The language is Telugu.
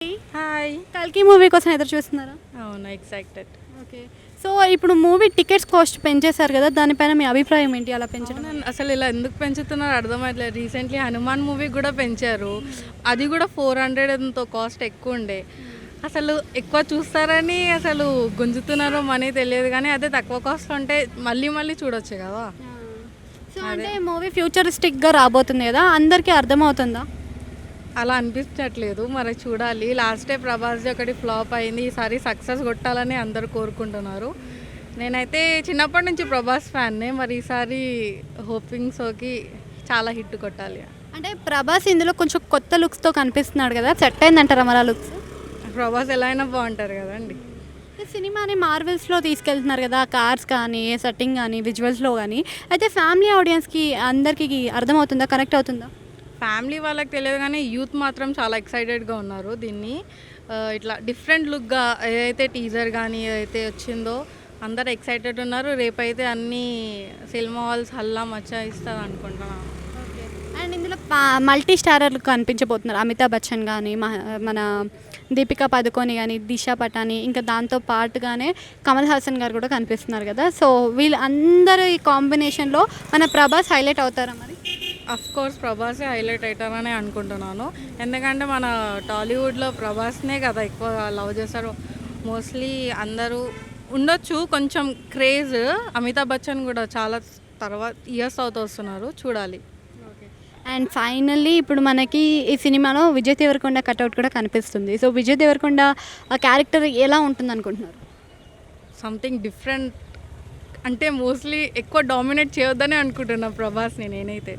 హాయ్. కల్కి మూవీ కోసం ఎదురు చూస్తున్నారా? అవును, ఎక్సైటెడ్. ఓకే. సో ఇప్పుడు మూవీ టికెట్స్ కాస్ట్ పెంచేశారు కదా, దానిపైన మీ అభిప్రాయం ఏంటి అలా పెంచడం? అవునండి, అసలు ఇలా ఎందుకు పెంచుతున్నారో అర్థమవుతలేదు. రీసెంట్లీ హనుమాన్ మూవీ కూడా పెంచారు. అది కూడా 400 ఎంతో కాస్ట్ ఎక్కువ ఉండే. అసలు ఎక్కువ చూస్తారని అసలు గుంజుతున్నారో మనీ తెలియదు, కానీ అదే తక్కువ కాస్ట్ ఉంటే మళ్ళీ మళ్ళీ చూడొచ్చు కదా. సో అంటే మూవీ ఫ్యూచరిస్టిక్గా రాబోతుంది కదా, అందరికీ అర్థమవుతుందా? అలా అనిపించట్లేదు, మరి చూడాలి. లాస్ట్ డే ప్రభాస్ ఒకటి ఫ్లాప్ అయింది, ఈసారి సక్సెస్ కొట్టాలని అందరూ కోరుకుంటున్నారు. నేనైతే చిన్నప్పటి నుంచి ప్రభాస్ ఫ్యాన్నే, మరి ఈసారి హోపింగ్ సోకి చాలా హిట్ కొట్టాలి. అంటే ప్రభాస్ ఇందులో కొంచెం కొత్త లుక్స్తో కనిపిస్తున్నాడు కదా, సెట్ అయిందంటారా మరి ఆ లుక్స్? ప్రభాస్ ఎలా అయినా బాగుంటారు కదండి. సినిమాని మార్వెల్స్లో తీసుకెళ్తున్నారు కదా, కార్స్ కానీ సెట్టింగ్ కానీ విజువల్స్లో కానీ, అయితే ఫ్యామిలీ ఆడియన్స్కి అందరికీ అర్థమవుతుందా, కనెక్ట్ అవుతుందా? ఫ్యామిలీ వాళ్ళకి తెలియదు కానీ యూత్ మాత్రం చాలా ఎక్సైటెడ్గా ఉన్నారు దీన్ని. ఇట్లా డిఫరెంట్ లుక్గా ఏదైతే టీజర్ కానీ ఏదైతే వచ్చిందో అందరు ఎక్సైటెడ్ ఉన్నారు. రేపైతే అన్ని సినిమా హాల్స్ హల్లా మచ్చాయిస్తుంది అనుకుంటున్నాను. అండ్ ఇందులో మల్టీ స్టారర్లు కనిపించబోతున్నారు. అమితాబ్ బచ్చన్ కానీ, మన దీపికా పదుకొని కానీ, దిశా పటాని, ఇంకా దాంతో పాటుగానే కమల్ హాసన్ గారు కూడా కనిపిస్తున్నారు కదా. సో వీళ్ళందరూ ఈ కాంబినేషన్లో మన ప్రభాస్ హైలైట్ అవుతారా మరి? అఫ్ కోర్స్ ప్రభాసే హైలైట్ అవుతారని అనుకుంటున్నాను. ఎందుకంటే మన టాలీవుడ్లో ప్రభాస్నే కదా ఎక్కువ లవ్ చేస్తారు. మోస్ట్లీ అందరూ ఉండొచ్చు కొంచెం క్రేజ్. అమితాబ్ బచ్చన్ కూడా చాలా తర్వాత ఇయర్స్ అవుతూ వస్తున్నారు, చూడాలి. అండ్ ఫైనల్లీ ఇప్పుడు మనకి ఈ సినిమాలో విజయ్ దేవరకొండ కట్అవుట్ కూడా కనిపిస్తుంది. సో విజయ్ దేవరకొండ ఆ క్యారెక్టర్ ఎలా ఉంటుంది అనుకుంటున్నారు? సంథింగ్ డిఫరెంట్, అంటే మోస్ట్లీ ఎక్కువ డామినేట్ చేయొద్దని అనుకుంటున్నా ప్రభాస్ని నేనైతే.